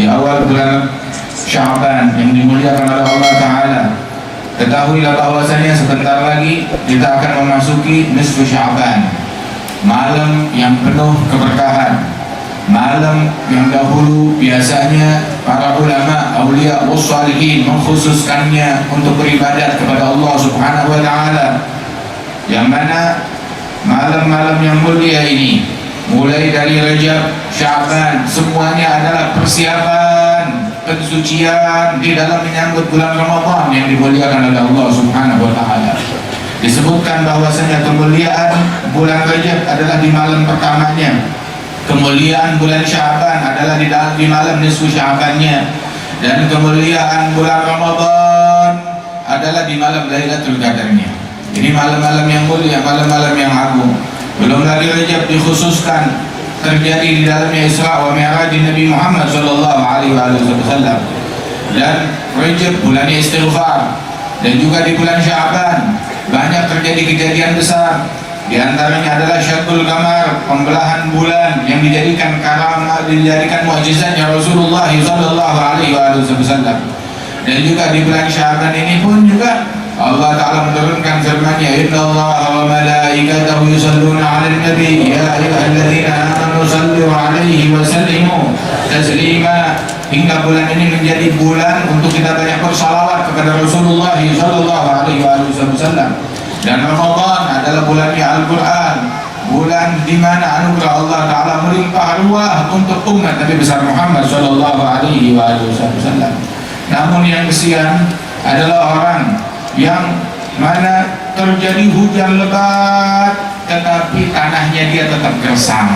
di awal bulan Sya'ban yang dimuliakan oleh Allah Ta'ala. Ketahuilah bahwasanya sebentar lagi kita akan memasuki nisfu Sya'ban, malam yang penuh keberkahan, malam yang dahulu biasanya para ulama, aulia wassalihin mengkhususkannya untuk beribadat kepada Allah Subhanahu wa Ta'ala, yang mana malam-malam yang mulia ini mulai dari Rajab, Sya'ban, semuanya adalah persiapan pensucian di dalam menyambut bulan Ramadan yang dimuliakan oleh Allah Subhanahu wa Ta'ala. Disebutkan bahwasanya kemuliaan bulan Rajab adalah di malam pertamanya, kemuliaan bulan Sya'ban adalah di malam nisfu Sya'bannya, dan kemuliaan bulan Ramadan adalah di malam Lailatul Qadarnya. Ini malam-malam yang mulia, malam-malam yang agung. Belum lagi Rajab dikhususkan terjadi di dalamnya Isra wa Mi'raj Nabi Muhammad sallallahu alaihi wasallam. Dan Rajab bulannya istighfar, dan juga di bulan Sya'ban banyak terjadi kejadian besar. Di antaranya adalah Syaqqul Qamar, pembelahan bulan yang dijadikan karamah, dijadikan mukjizatnya Rasulullah sallallahu alaihi wasallam. Dan juga di bulan Sya'ban ini pun juga Allah Ta'ala menurunkan firman-Nya, innallaha wa malaikatahu yusalluna 'alan nabi ya ayyuhalladzina amanu sallu 'alaihi wa sallimu taslima. Hingga bulan ini menjadi bulan untuk kita banyak bersalawat kepada Rasulullah sallallahu alaihi wasallam. Dan Ramadan adalah bulannya Al-Quran, bulan di mana anugerah Allah Ta'ala melimpah ruah untuk umat Nabi besar Muhammad sallallahu alaihi wasallam. Namun yang kesian adalah orang yang mana terjadi hujan lebat tetapi tanahnya dia tetap gersang.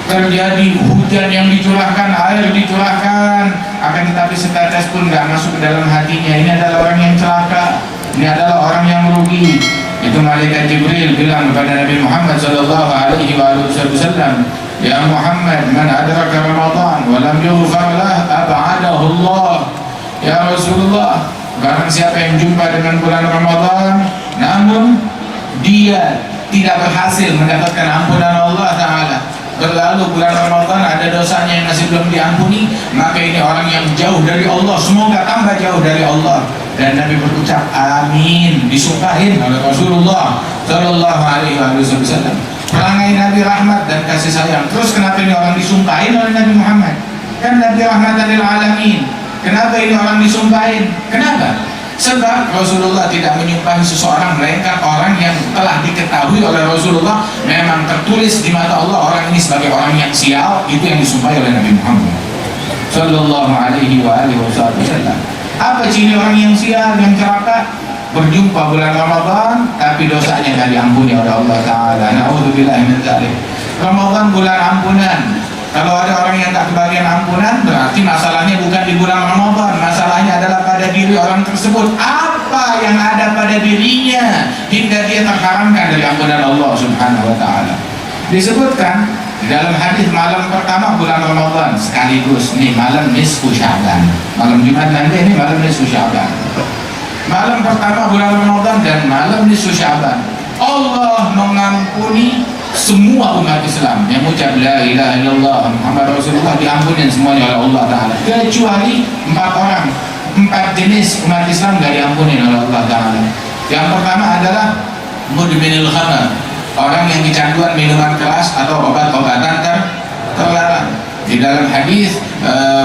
Terjadi hujan yang dicurahkan, air dicurahkan, akan tetapi setetes pun tidak masuk ke dalam hatinya. Ini adalah orang yang celaka, ini adalah orang yang rugi. Itu malaikat Jibril bilang kepada Nabi Muhammad sallallahu alaihi wasallam, ya Muhammad, man adraka Ramadan wa lam yughfar lah ab'adahu Allah. Ya Rasulullah, barang siapa yang jumpa dengan bulan Ramadan namun dia tidak berhasil mendapatkan ampunan Allah Ta'ala, berlalu bulan Ramadan ada dosanya yang masih belum diampuni, maka ini orang yang jauh dari Allah, semoga tambah jauh dari Allah. Dan Nabi berucap amin, disukain oleh Rasulullah sallallahu alaihi wasallam. Perangai Nabi rahmat dan kasih sayang. Terus kenapa ini orang disumpahin oleh Nabi Muhammad? Kan Nabi rahmatan lil alamin. Kenapa ini orang disumpahin? Kenapa? Sebab Rasulullah tidak menyumpahi seseorang melainkan orang yang telah diketahui oleh Rasulullah memang tertulis di mata Allah orang ini sebagai orang yang sial. Itu yang disumpahi oleh Nabi Muhammad sallallahu alaihi wasallam. Apa ciri orang yang sial, yang celaka? Berjumpa bulan Ramadan tapi dosanya tidak diampuni oleh Allah Ta'ala. Na'udzubillahi min dzalik. Ramadan bulan ampunan. Kalau ada orang yang tak kebagian ampunan, berarti masalahnya bukan di bulan Ramadan, masalahnya adalah pada diri orang tersebut. Apa yang ada pada dirinya hingga dia terharamkan dari ampunan Allah Subhanahu wa Ta'ala? Disebutkan di dalam hadis malam pertama bulan Ramadan sekaligus nih malam nisfu Sya'ban. Malam Jumat nanti ini malam nisfu Sya'ban. Malam pertama bulan Ramadan dan malam nisfu Sya'ban, Allah mengampuni semua umat Islam yang mengucap la ilaha illallah Muhammad Rasulullah, diampuni semuanya oleh Allah Ta'ala, kecuali 4 orang, 4 jenis umat Islam gak diampuni oleh Allah Ta'ala. Yang pertama adalah mudminil khamar, orang yang kecanduan minuman keras atau obat-obatan terlarang. Di dalam hadis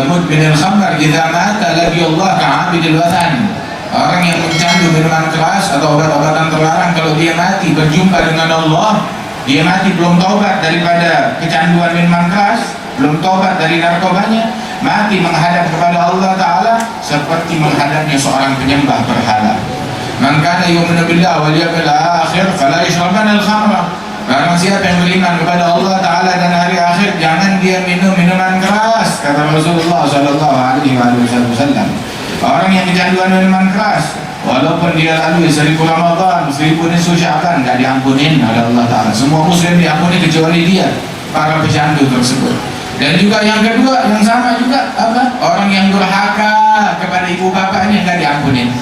mudminil khamar idza mata laqi Allah ka'abidil wathan, orang yang mencandu minuman keras atau obat-obatan terlarang, kalau dia mati berjumpa dengan Allah, dia mati belum taubat daripada kecanduan minuman keras, belum taubat dari narkobanya, mati menghadap kepada Allah Ta'ala seperti menghadapnya seorang penyembah berhala. Man kana yu'minu billahi wal yawmil akhir fala yashrabanna al-khamra. Barang siapa yang beriman kepada Allah Ta'ala dan hari akhir, jangan dia minum minuman keras, kata Rasulullah sallallahu alaihi wasallam. Orang yang kecanduan minuman keras, walaupun dia lalui 1000 Ramadan, 1000 nisfu Sya'ban, gak diampunin oleh Allah Ta'ala. Semua muslim diampuni kecuali dia, para pecandu tersebut. Dan juga yang kedua, yang sama juga apa? Orang yang durhaka kepada ibu bapaknya gak diampunin.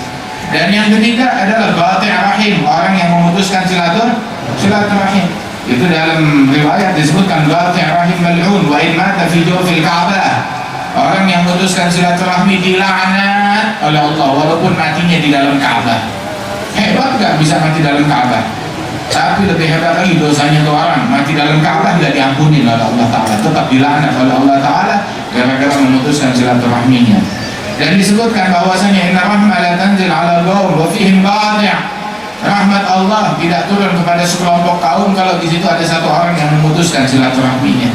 Dan yang ketiga adalah qati' rahim, orang yang memutuskan silaturahim. Itu dalam riwayat disebutkan qati' rahim mal'un wa in mata fi jawfil Ka'bah. Orang yang memutuskan silaturahmi dilaknat oleh Allah walaupun matinya di dalam Ka'bah. Hebat gak bisa mati dalam Ka'bah? Tapi lebih hebat lagi dosanya tuh orang mati dalam Ka'bah tidak diampuni oleh Allah Ta'ala, tetap dilaknat oleh Allah Ta'ala gara-gara memutuskan silaturahminya. Dan disebutkan bahwasanya inna rahmah la tanzil ala qaum wa fihim qati'. Rahmat Allah tidak turun kepada sekelompok kaum kalau di situ ada satu orang yang memutuskan silaturahminya.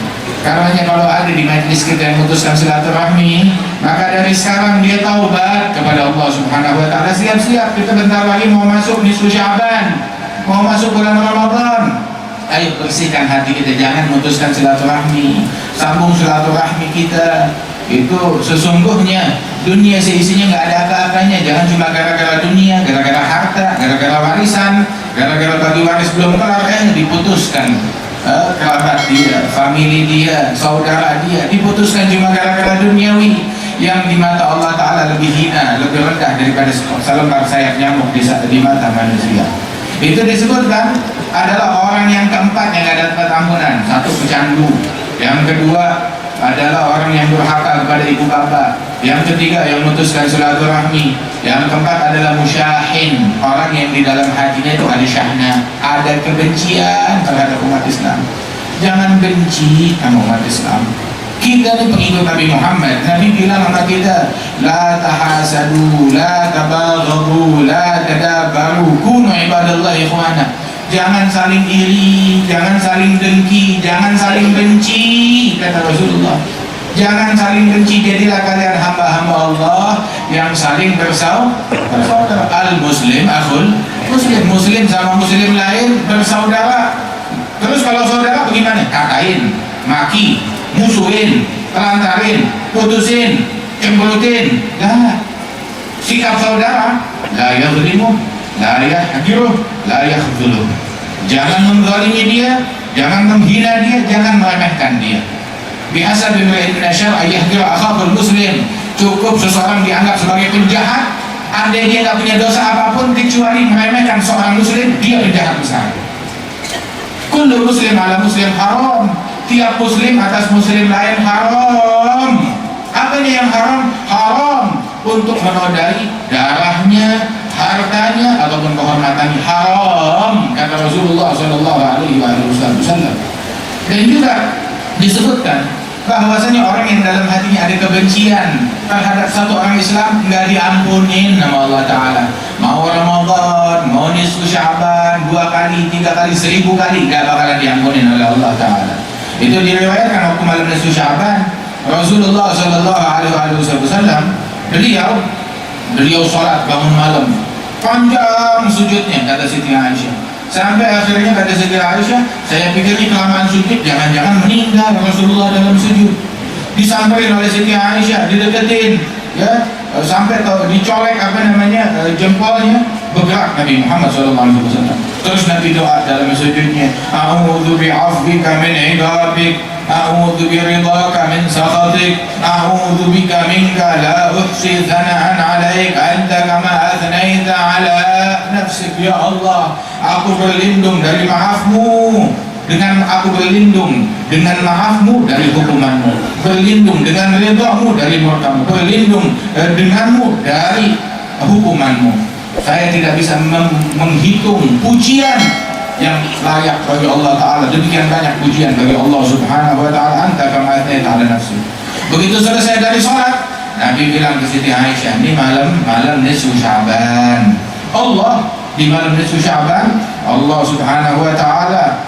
Karenanya kalau ada di majlis kita yang memutuskan silaturahmi, maka dari sekarang dia taubat kepada Allah Subhanahu wa taala. Siap-siap, kita bentar lagi mau masuk nisfu Sya'ban, mau masuk bulan Ramadan. Ayo bersihkan hati kita, jangan memutuskan silaturahmi, sambung silaturahmi kita. Itu sesungguhnya dunia seisinya nggak ada apa-apanya. Jangan cuma gara-gara dunia, gara-gara harta, gara-gara warisan, gara-gara bagi waris belum kelar diputuskan. Kerabat dia, famili dia, saudara dia diputuskan cuma gara-gara duniawi yang di mata Allah Ta'ala lebih hina, lebih rendah daripada selembar sayap nyamuk di mata manusia. Itu disebutkan adalah orang yang keempat yang gak dapat ampunan. Satu, pecandu. Yang kedua adalah orang yang durhaka kepada ibu bapak. Yang ketiga yang memutuskan silaturahmi. Yang keempat adalah musyahin, orang yang di dalam hatinya itu ada syahna, ada kebencian terhadap umat Islam. Jangan benci sama umat Islam. Kita ini pengikut Nabi Muhammad. Nabi bilang sama kita, la tahasadu, la tabaghadu, la tadabaru, kunu ibadallahi ikhwana. Jangan saling iri, jangan saling dengki, jangan saling benci, kata Rasulullah. Jangan saling benci, jadilah kalian hamba-hamba Allah yang saling bersaudara. Al-muslim akhul muslim, muslim sama muslim lain bersaudara. Terus kalau saudara bagaimana? Katain, maki, musuhin, telantarin, putusin, cemberutin. Lah, sikap saudara la yadhlimu, la yahqiru, la yakhdhulu. Jangan menzalimi dia, jangan menghina dia, jangan meremehkan dia. Biasa bimri'in syar'a yahqira akhahul muslim. Cukup seseorang dianggap sebagai penjahat, andai dia tidak punya dosa apapun kecuali meremehkan seorang muslim, dia penjahat besar. Kullu muslim ala muslim haram. Tiap muslim atas muslim lain haram. Apanya yang haram? Haram untuk menodai darahnya, hartanya ataupun kehormatannya, haram kata Rasulullah sallallahu alaihi wasallam. Dan juga disebutkan bahwasanya orang yang dalam hatinya ada kebencian terhadap satu orang Islam nggak diampunin nama Allah Ta'ala. Mau Ramadan, mau nisfu Sya'ban 2 kali, 3 kali, 1000 kali nggak bakalan diampunin oleh Allah Ta'ala. Itu diriwayatkan waktu malam nisfu Sya'ban, Rasulullah sallallahu alaihi wasallam beliau sholat bangun malam panjang sujudnya, kata Siti Aisyah. Sampai akhirnya kata Siti Aisyah, saya pikir ini kelamaan sujud, jangan-jangan meninggal Rasulullah dalam sujud. Disamperin oleh Siti Aisyah, dideketin, ya, sampai dicolek jempolnya, bergerak Nabi Muhammad SAW. Terus Nabi doa dalam sujudnya, a'udzu bi'afwika min 'idabik, a'udzu biridhaka min sakhatik, a'udzu bika minka la uhsi thana'an 'alaik anta kama athnaita 'ala nafsik. Ya Allah, aku berlindung dari maafmu, dengan aku berlindung dengan maafmu dari hukumanmu, berlindung dengan ridhamu dari murkamu, berlindung denganmu dari hukumanmu. Saya tidak bisa menghitung pujian yang layak bagi Allah Ta'ala. Demikian banyak pujian bagi Allah Subhanahu wa Ta'ala. Anta kama athnaita 'ala nafsi. Begitu selesai dari sholat, Nabi bilang ke Siti Aisyah, ini malam nisfu Sya'ban. Allah di malam nisfu Sya'ban, Allah Subhanahu wa Ta'ala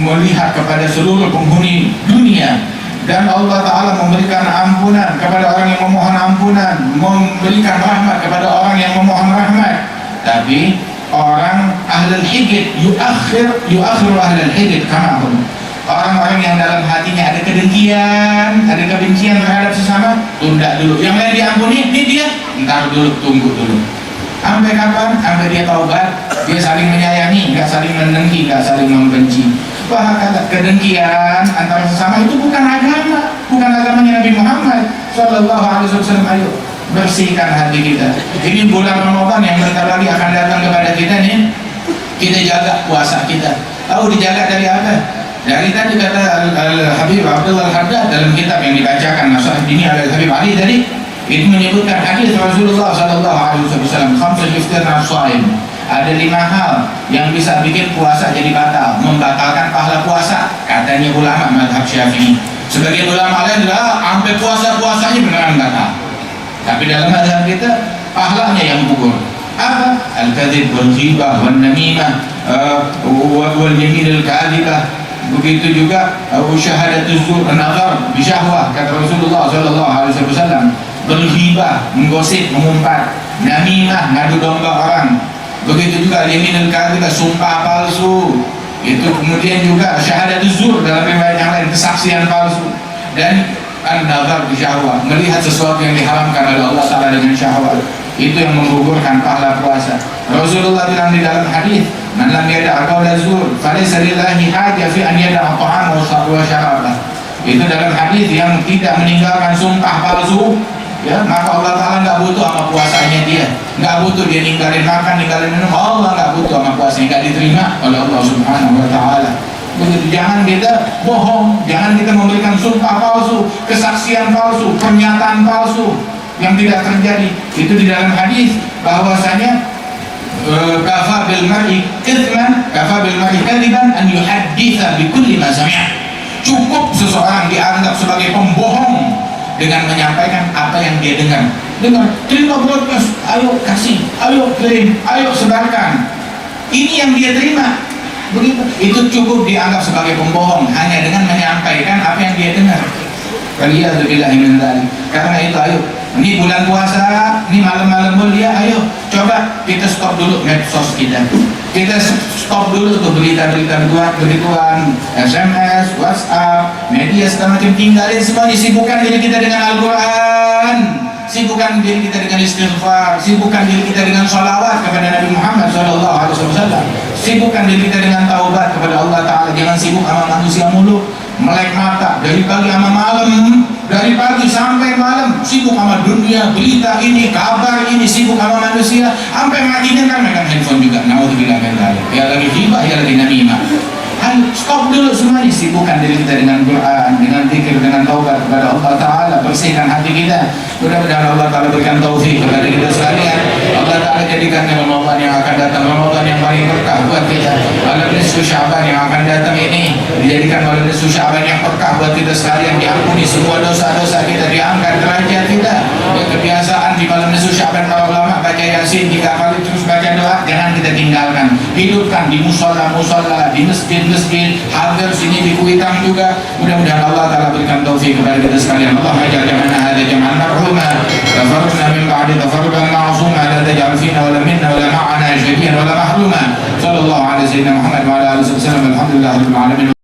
melihat kepada seluruh penghuni dunia, dan Allah Ta'ala memberikan ampunan kepada orang yang memohon ampunan, memberikan rahmat kepada orang yang memohon rahmat. Tapi orang ahlul hijr yuakhir ahlul hijr kama hum. Orang-orang yang dalam hatinya ada kedengkian, ada kebencian terhadap sesama, tunda dulu. Yang lain diampuni, ini dia entar dulu, tunggu dulu. Sampai kapan? Sampai dia taubat, dia saling menyayangi, nggak saling mendengki, nggak saling membenci. Bahkan kedengkian antara sesama itu bukan agama, bukan agamanya Nabi Muhammad Sallallahu Alaihi Wasallam. Ayo bersihkan hati kita. Ini bulan Ramadan yang bentar lagi akan datang kepada kita nih. Kita jaga puasa kita. Tahu dijaga dari apa? Dari tadi kata Al-Habib Abdullah Al-Haddad dalam kitab yang dibacakan Nasihat Dini Al-Habib Ali tadi, itu menyebutkan hadis Rasulullah SAW, khamsul yuftirna as-shaim. Ada 5 hal yang bisa bikin puasa jadi batal, membatalkan pahala puasa, katanya ulama mazhab Syafi'i. Sebagian ulama lain adalah sampai puasanya beneran batal. Tapi dalam mazhab kita pahalanya yang gugur. Apa? Al-kadzib wal ghibah wan namimah wal yamin al-kadzibah. Begitu juga syahadatuz zur, an-nazar bi syahwah, kata Rasulullah SAW. Berghibah, menggosip, mengumpat. Namimah, ngadu domba orang. Begitu juga yamin al-kadzibah, sumpah palsu. Itu kemudian juga syahadatuz zur dalam riwayat yang lain, kesaksian palsu. Dan an-nazar bi syahwah, melihat sesuatu yang diharamkan oleh Allah Ta'ala dengan syahwat. Itu yang menggugurkan pahala puasa. Rasulullah bilang di dalam hadis, man lam yada' qawla zur falaysa lillahi hajah fi an yada'a ta'ama wa syarabah. Itu dalam hadis yang tidak meninggalkan sumpah palsu, ya, maka Allah Ta'ala nggak butuh sama puasanya dia, nggak butuh dia ninggalin makan, ninggalin minum. Allah nggak butuh sama puasanya, nggak diterima oleh Allah Subhanahu wa Ta'ala. Begitu, jangan kita bohong, jangan kita memberikan sumpah palsu, kesaksian palsu, pernyataan palsu yang tidak terjadi. Itu di dalam hadis bahwasanya kafa bil mar'i ithman, kafa bil mar'i kadiban an yuhadditha bi kulli ma sami'a. Cukup seseorang dianggap sebagai pembohong dengan menyampaikan apa yang dia dengar. Terima broadcast, ayo kasih, ayo kirim, ayo sebarkan. Ini yang dia terima. Begitu. Itu cukup dianggap sebagai pembohong hanya dengan menyampaikan apa yang dia dengar. Waliyadzubillahi min dzalik. Karena itu ayo, ini bulan puasa, ini malam-malam mulia, ayo coba kita stop dulu medsos kita. Kita stop dulu tuh berita-berita begituan, SMS, WhatsApp, media segala macam, tinggalin semua, sibukkan diri kita dengan Al-Quran, sibukkan diri kita dengan istighfar, sibukkan diri kita dengan sholawat kepada Nabi Muhammad SAW, sibukkan diri kita dengan taubat kepada Allah Ta'ala. Jangan sibuk sama manusia mulu, melek mata dari pagi sama malam, dari pagi sampai malam sibuk sama dunia, berita ini, kabar ini, sibuk sama manusia, sampai matinya kan megang handphone juga. Naudzubillah min dzalik. Ya lagi hibah, ya lagi namimah. Ayo stop dulu semuanya, sibukkan diri kita dengan Quran, dengan zikir, dengan taubat kepada Allah Ta'ala, bersihkan hati kita. Mudah-mudahan Allah Ta'ala berikan taufik kepada kita sekalian. Allah Ta'ala jadikan Ramadan yang akan datang Ramadan yang paling berkah buat kita. Malam nisfu Sya'ban yang akan datang ini dijadikan malam nisfu Sya'ban yang berkah buat kita sekalian. Diampuni semua dosa-dosa kita, diangkat derajat kita. Ya, kebiasaan di malam nisfu Sya'ban para ulama baca Yasin 3 kali terus baca doa, jangan kita tinggalkan. Hidupkan di musola-musola, di masjid, hadir sini di Kuitang juga. Mudah-mudahan Allah Ta'ala berikan taufik kepada kita sekalian. Allah ajal jamana hadha jama'an marhuma, tafarruqna min ba'di tafarruqan ma'asuma, la taj'al fina wa la minna wa la ma'ana syadiyan wa la mahruma. Sallallahu alaihi sayyidina Muhammad wa ala alihi wasallam. Alhamdulillah rabbil alamin.